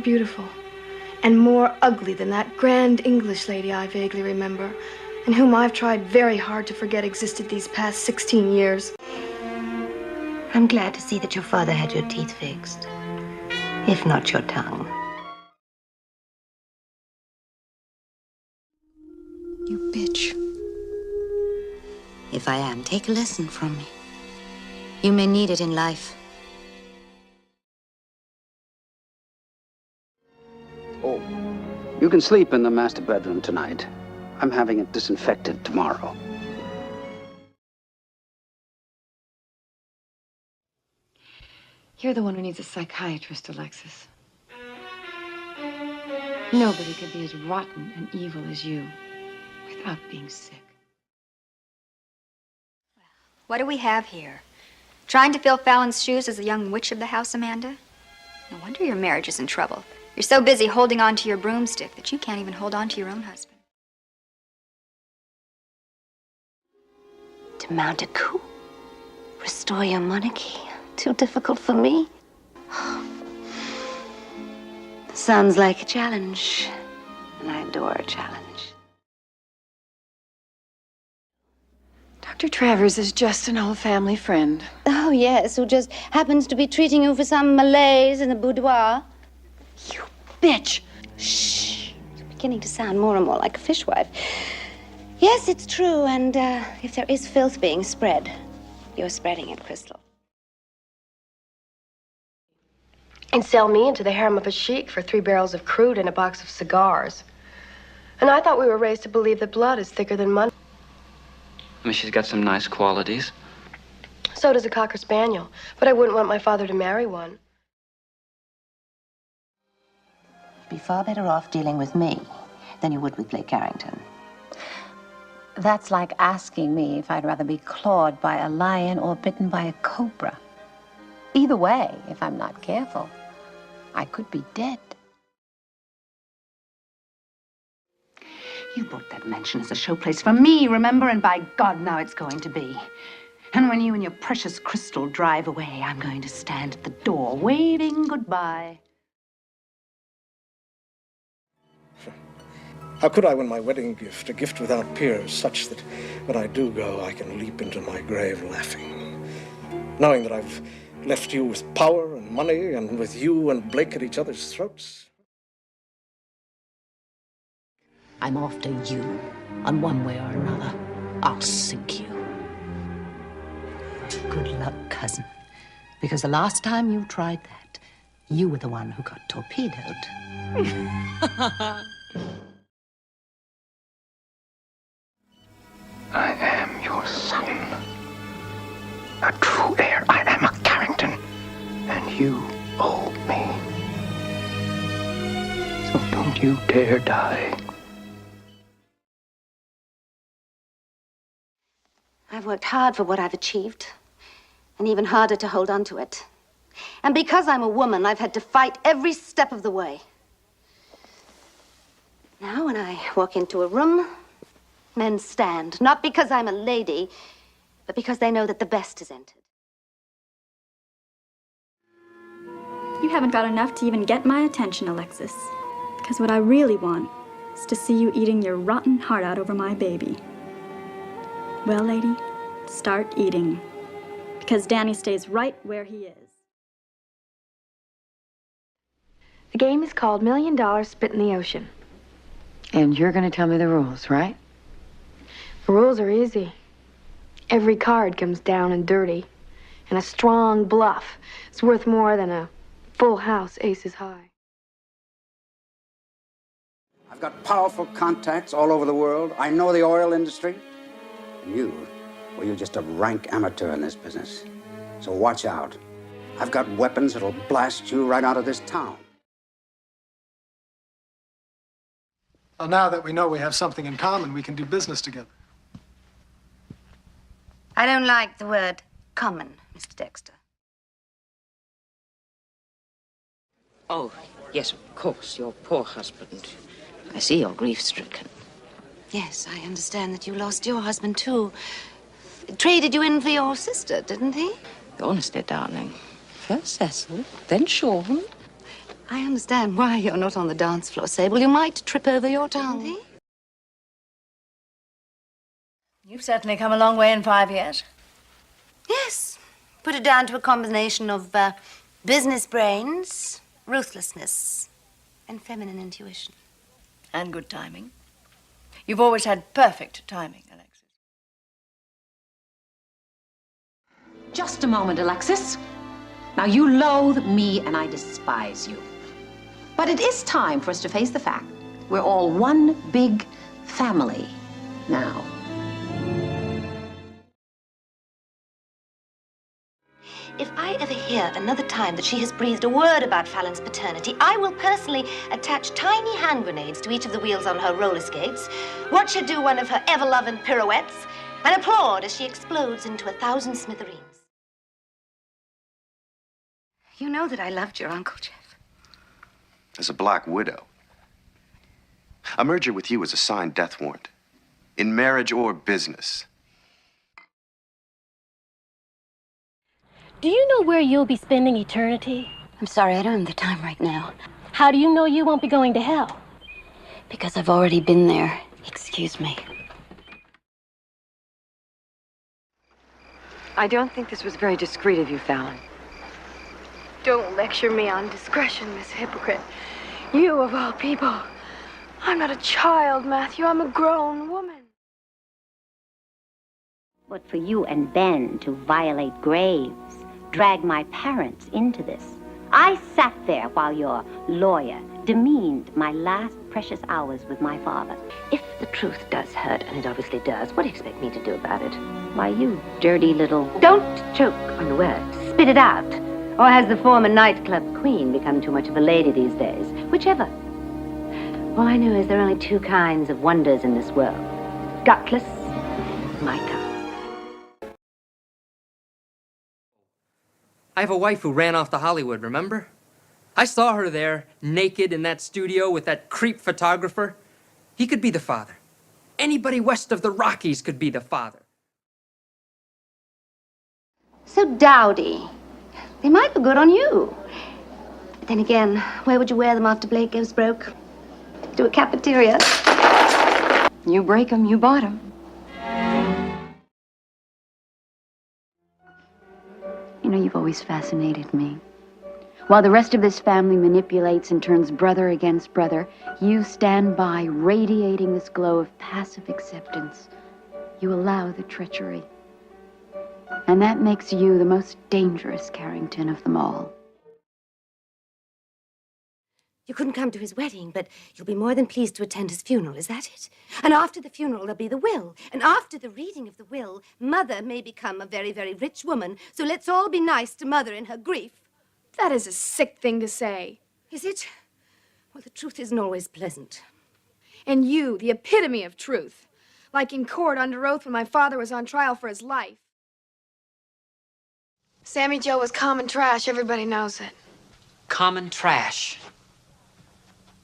beautiful and more ugly than that grand English lady I vaguely remember, and whom I've tried very hard to forget existed these past 16 years. I'm glad to see that your father had your teeth fixed, if not your tongue. You bitch. If I am, take a lesson from me. You may need it in life. Oh, you can sleep in the master bedroom tonight. I'm having it disinfected tomorrow. You're the one who needs a psychiatrist, Alexis. Nobody could be as rotten and evil as you without being sick. What do we have here? Trying to fill Fallon's shoes as the young witch of the house, Amanda? No wonder your marriage is in trouble. You're so busy holding on to your broomstick that you can't even hold on to your own husband. To mount a coup? Restore your monarchy? Too difficult for me? Sounds like a challenge, and I adore a challenge. Dr. Travers is just an old family friend. Oh, yes, who just happens to be treating you for some malaise in the boudoir. You bitch! Shh. You're beginning to sound more and more like a fishwife. Yes, it's true, and if there is filth being spread, you're spreading it, Krystle. And sell me into the harem of a sheik for 3 barrels of crude and a box of cigars. And I thought we were raised to believe that blood is thicker than money. I mean, she's got some nice qualities. So does a Cocker Spaniel, but I wouldn't want my father to marry one. You'd be far better off dealing with me than you would with Blake Carrington. That's like asking me if I'd rather be clawed by a lion or bitten by a cobra. Either way, if I'm not careful, I could be dead. You bought that mansion as a showplace for me, remember? And by God, now it's going to be. And when you and your precious Krystle drive away, I'm going to stand at the door, waving goodbye. How could I win my wedding gift, a gift without peers, such that when I do go, I can leap into my grave laughing, knowing that I've left you with power and money, and with you and Blake at each other's throats? I'm after you, and one way or another, I'll sink you. Good luck, cousin. Because the last time you tried that, you were the one who got torpedoed. I am your son. A true heir. I am a Carrington. And you owe me. So don't you dare die. I've worked hard for what I've achieved, and even harder to hold on to it. And because I'm a woman, I've had to fight every step of the way. Now, when I walk into a room, men stand, not because I'm a lady, but because they know that the best has entered. You haven't got enough to even get my attention, Alexis. Because what I really want is to see you eating your rotten heart out over my baby. Well, lady, start eating. Because Danny stays right where he is. The game is called $1 Million Spit in the Ocean. And you're going to tell me the rules, right? The rules are easy. Every card comes down and dirty. And a strong bluff is worth more than a full house aces high. I've got powerful contacts all over the world. I know the oil industry. And you, well, you're just a rank amateur in this business. So watch out. I've got weapons that'll blast you right out of this town. Well, now that we know we have something in common, we can do business together. I don't like the word common, Mr. Dexter. Oh, yes, of course, your poor husband. I see you're grief-stricken. Yes, I understand that you lost your husband, too. Traded you in for your sister, didn't he? Honestly, darling. First Cecil, then Sean. I understand why you're not on the dance floor, Sable. You might trip over your tongue. You've certainly come a long way in 5 years. Yes. Put it down to a combination of business brains, ruthlessness, and feminine intuition. And good timing. You've always had perfect timing, Alexis. Just a moment, Alexis. Now, you loathe me and I despise you. But it is time for us to face the fact we're all one big family now. If I ever hear another time that she has breathed a word about Fallon's paternity, I will personally attach tiny hand grenades to each of the wheels on her roller skates, watch her do one of her ever-loving pirouettes, and applaud as she explodes into 1,000 smithereens. You know that I loved your uncle, Jeff. As a black widow. A merger with you is a signed death warrant. In marriage or business. Do you know where you'll be spending eternity? I'm sorry, I don't have the time right now. How do you know you won't be going to hell? Because I've already been there. Excuse me. I don't think this was very discreet of you, Fallon. Don't lecture me on discretion, Miss Hypocrite. You, of all people. I'm not a child, Matthew. I'm a grown woman. But for you and Ben to violate graves, drag my parents into this. I sat there while your lawyer demeaned my last precious hours with my father. If the truth does hurt, and it obviously does, what do you expect me to do about it? Why, you dirty little... Don't choke on the words. Spit it out. Or has the former nightclub queen become too much of a lady these days? Whichever. All I know is there are only two kinds of wonders in this world. Gutless, my kind. I have a wife who ran off to Hollywood, remember? I saw her there, naked in that studio with that creep photographer. He could be the father. Anybody west of the Rockies could be the father. So dowdy. They might look good on you. But then again, where would you wear them after Blake goes broke? To a cafeteria. You break 'em, you bought 'em. You know, you've always fascinated me. While the rest of this family manipulates and turns brother against brother, you stand by, radiating this glow of passive acceptance. You allow the treachery. And that makes you the most dangerous Carrington of them all. You couldn't come to his wedding, but you'll be more than pleased to attend his funeral, is that it? And after the funeral, there'll be the will. And after the reading of the will, Mother may become a very, very rich woman. So let's all be nice to Mother in her grief. That is a sick thing to say. Is it? Well, the truth isn't always pleasant. And you, the epitome of truth. Like in court under oath when my father was on trial for his life. Sammy Joe was common trash. Everybody knows it. Common trash.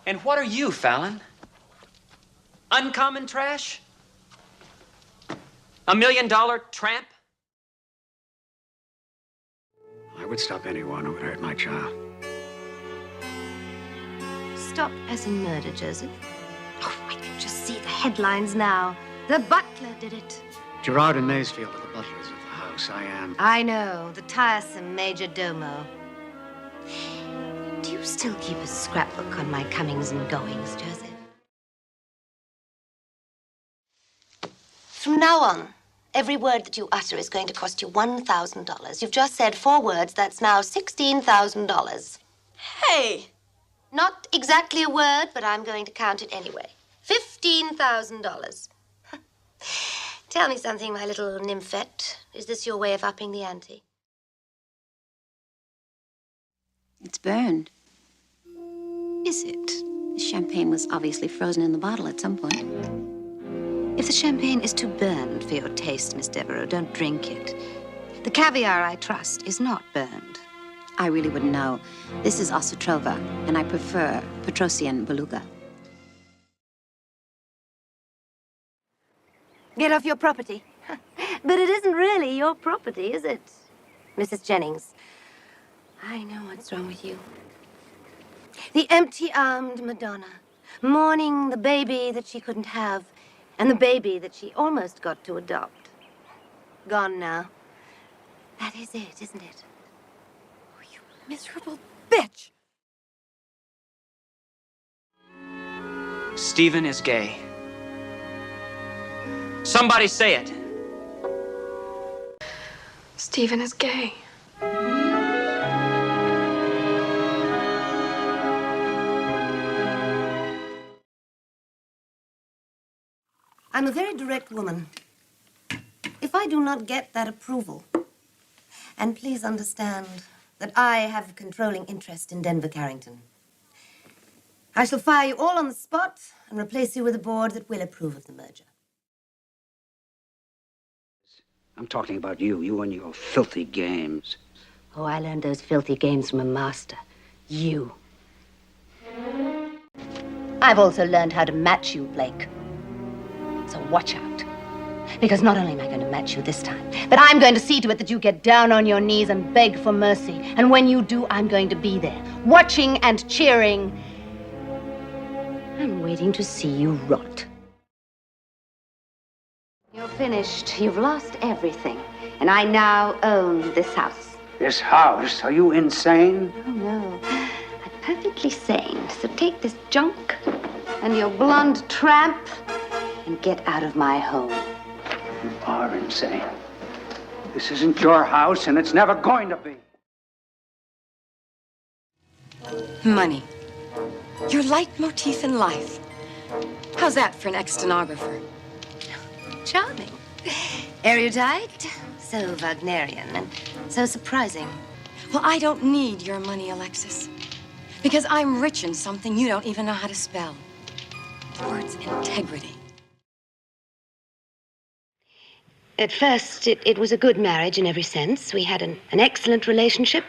And what are you, Fallon? Uncommon trash? $1 million tramp? I would stop anyone who would hurt my child. Stop as in murder, Joseph. Oh, I can just see the headlines now. The butler did it. Gerard and Maysfield are the butlers of the house. I am. I know, the tiresome major domo. Do you still keep a scrapbook on my comings and goings, Joseph? From now on, every word that you utter is going to cost you $1,000. You've just said 4 words. That's now $16,000. Hey! Not exactly a word, but I'm going to count it anyway. $15,000. Tell me something, my little nymphette. Is this your way of upping the ante? It's burned. Is it? The champagne was obviously frozen in the bottle at some point. If the champagne is too burned for your taste, Miss Devereaux, don't drink it. The caviar, I trust, is not burned. I really wouldn't know. This is Osutrova, and I prefer Petrosian Beluga. Get off your property. But it isn't really your property, is it? Mrs. Jennings, I know what's wrong with you. The empty-armed Madonna, mourning the baby that she couldn't have, and the baby that she almost got to adopt. Gone now. That is it, isn't it? Oh, you miserable bitch! Stephen is gay. Somebody say it. Stephen is gay. I'm a very direct woman. If I do not get that approval, and please understand that I have a controlling interest in Denver Carrington, I shall fire you all on the spot and replace you with a board that will approve of the merger. I'm talking about you and your filthy games. Oh, I learned those filthy games from a master. You. I've also learned how to match you, Blake. So watch out. Because not only am I going to match you this time, but I'm going to see to it that you get down on your knees and beg for mercy. And when you do, I'm going to be there, watching and cheering. I'm waiting to see you rot. You're finished. You've lost everything. And I now own this house. This house? Are you insane? Oh, no. I'm perfectly sane. So take this junk and your blonde tramp and get out of my home. You are insane. This isn't your house, and it's never going to be. Money. Your leitmotif in life. How's that for an ex-stenographer? Charming. Erudite, so Wagnerian, and so surprising. Well, I don't need your money, Alexis. Because I'm rich in something you don't even know how to spell. The word's integrity. At first, it was a good marriage in every sense. We had an excellent relationship,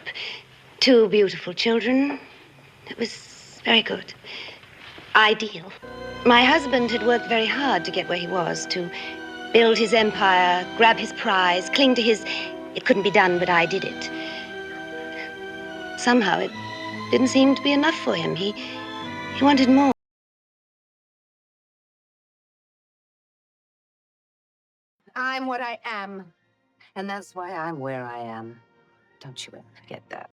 2 beautiful children. It was very good. Ideal. My husband had worked very hard to get where he was, to build his empire, grab his prize, cling to his... It couldn't be done, but I did it. Somehow, it didn't seem to be enough for him. He wanted more. I'm what I am, and that's why I'm where I am. Don't you ever forget that.